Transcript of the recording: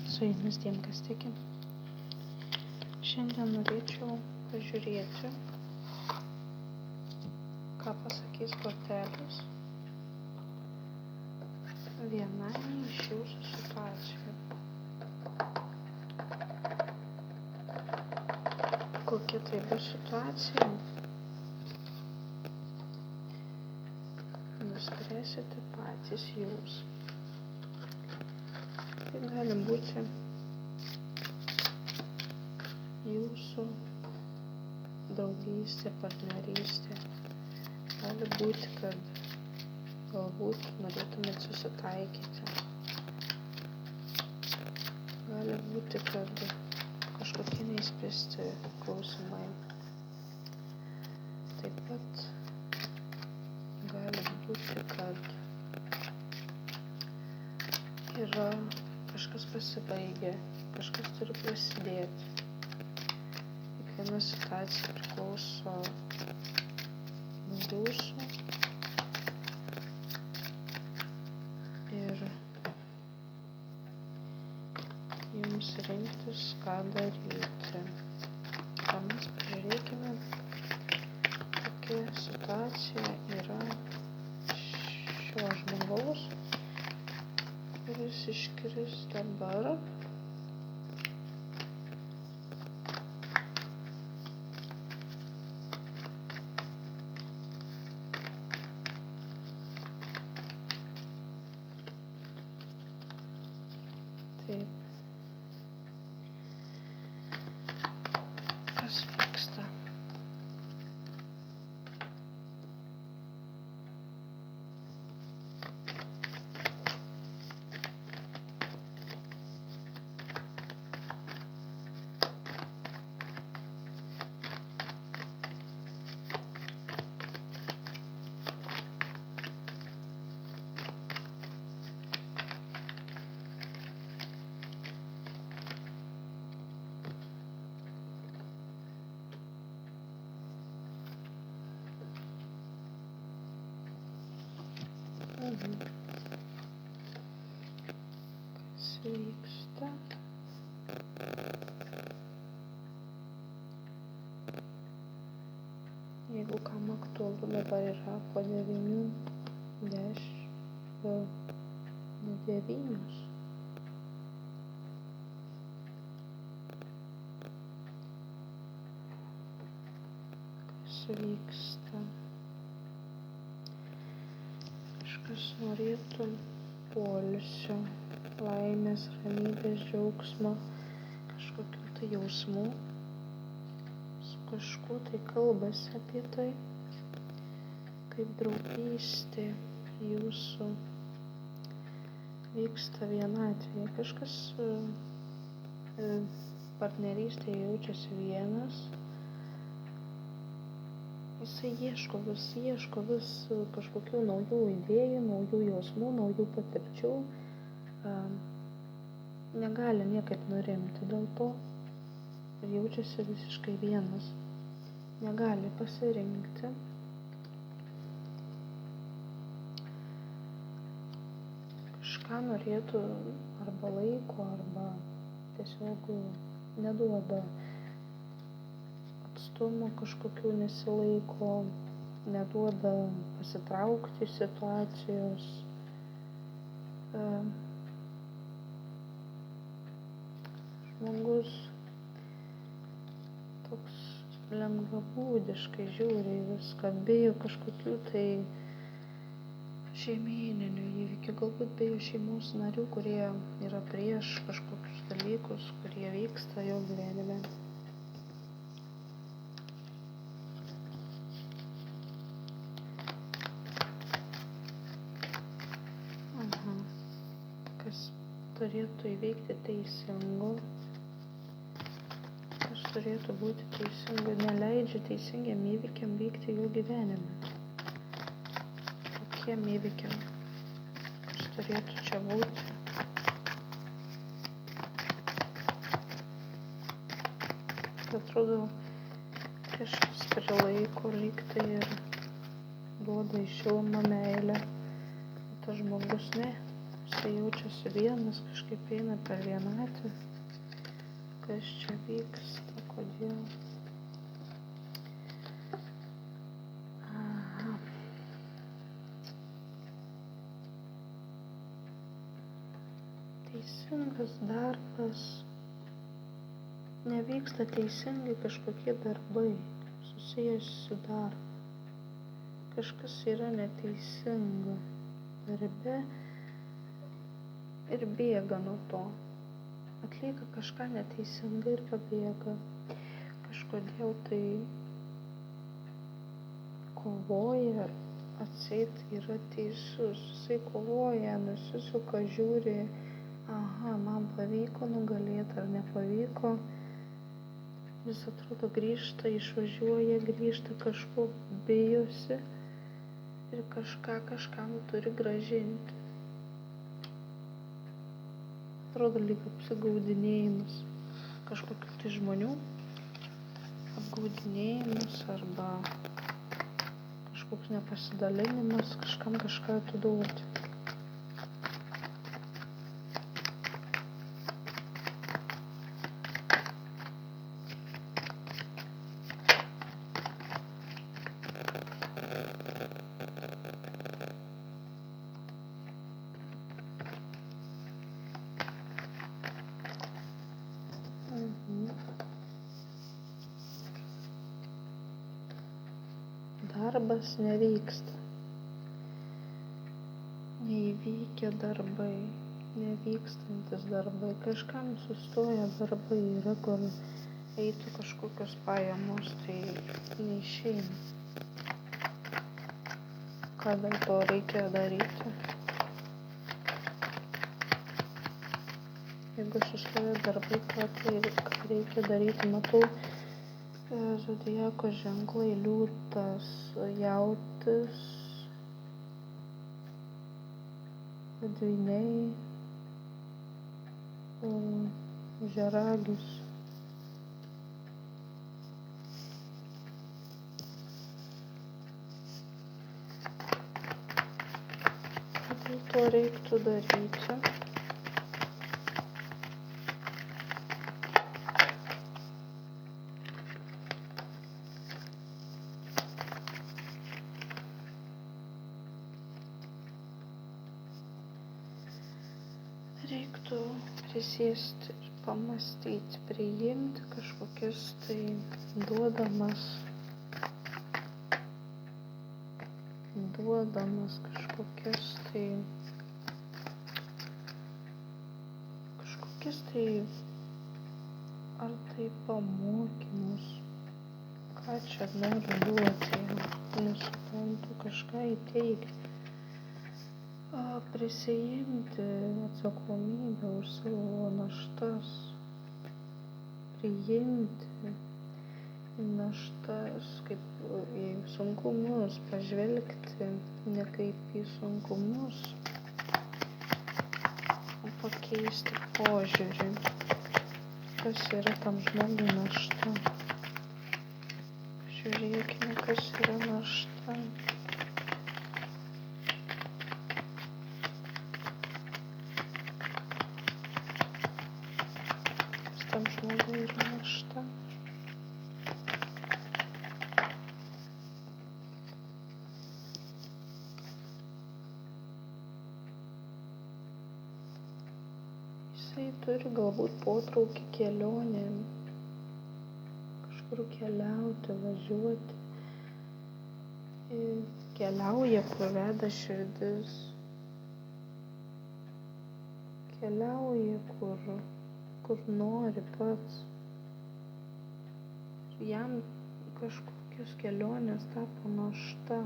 Su jumis Diemkas tiki. Šiandien norėčiau pažiūrėti, ką pasakys kortelės vienai iš jūsų situacijų. Kokia tai bus situacija? Nuspręsite patys jūs. Tai gali būti jūsų draugystė, partnerystė. Gali būti, kad galbūt norėtumėt susitaikyti. Gali būti, kad kažkokie neįspręsti klausimai. Taip pat gali būti, kad yra kažkas pasibaigę, kažkas turi prasidėti. Kiekviena situacija priklauso nuo jūsų ir jums rinktis, ką daryti. O mes pažiūrėkime, kokia situacija yra šio žmogaus, kuris iškris dabar. Taip. Kas vyksta? Kas vyksta? Jeigu kam aktualu dabar yra po 9, 10, 9. Kas vyksta? Kažkas norėtų poilsio, laimės, ramybės, džiaugsmo, kažkokių tai jausmų. Su kažkuo tai kalbasi apie tai, kaip draugystė jūsų vyksta vienatvėje. Kažkas partnerystėje jaučiasi vienas. Jisai ieško vis kažkokių naujų idėjų, naujų jausmų, naujų patirčių. Negali niekaip nurimti dėl to ir jaučiasi visiškai vienas. Negali pasirinkti. Kažką norėtų arba laiko, arba tiesiog neduoda. Atstumo kažkokių nesilaiko, neduoda pasitraukti iš situacijos. Žmogus toks lengvabūdiškai žiūri į viską, bijo kažkokių tai šeimyninių įvykių, galbūt bijo šeimos narių, kurie yra prieš kažkokius dalykus, kurie vyksta jo gyvenime. Kas turėtų įveikti teisingo, kas turėtų būti teisingo, neleidžia teisingiam įvykiam vykti jo gyvenime. Kokiem įvykiam, kas turėtų čia būti. Atrodo, kažkas prilaiko lygtai ir duoda į šilumą meilę. Tas žmogus ne. Jisai jaučiasi vienas, kažkaip eina per vienatvę. Kas čia vyksta, kodėl? Aha. Teisingas darbas. Nevyksta teisingai kažkokie darbai, susijęs su darbu. Kažkas yra neteisinga darbe ir bėga nuo to. Atlieka kažką neteisingai ir pabėga. Kažkodėl tai kovoja, atseit yra teisus. Jisai kovoja, nusisuka, žiūri, aha, man pavyko nugalėti ar nepavyko. Vis atrodo grįžta, išvažiuoja, grįžta, kažko bijosi ir kažkam turi grąžinti. Atrodo lyg apsigaudinėjimas kažkokių tai žmonių, apgaudinėjimas arba kažkoks nepasidalinimas, kažkam kažką atiduoti. Darbas nevyksta. Neįvykę darbai, nevykstantis darbai. Kažkam sustoja darbai, yra kur eitų kažkokios pajamos, tai neišeina. Ką dėl to reikia daryti? Jeigu sustoja darbai, ką reikia daryti? Matau zodiako ženklai, liūtas, jautis, dvyniai, ožiaragis. Dėl to reiktų daryti. Reiktų prisėsti ir pamastyti, priimti kažkokias tai duodamas kažkokias tai ar tai pamokymus, ką čia noriu duoti, nesuprantu, kažką įteikti. Prisiimti atsakomybę už savo naštas, priimti naštas kaip į sunkumus, pažvelgti ne kaip į sunkumus, o pakeisti požiūrį, kas yra tam žmogui našta. Žiūrėkime, kas yra našta. Tam žmogui yra našta. Jisai turi galbūt potraukį kelionėm, kažkur keliauti, važiuoti. Keliauja, kur veda širdis. Keliauja, kur nori pats. Jam kažkokios kelionės tapo našta.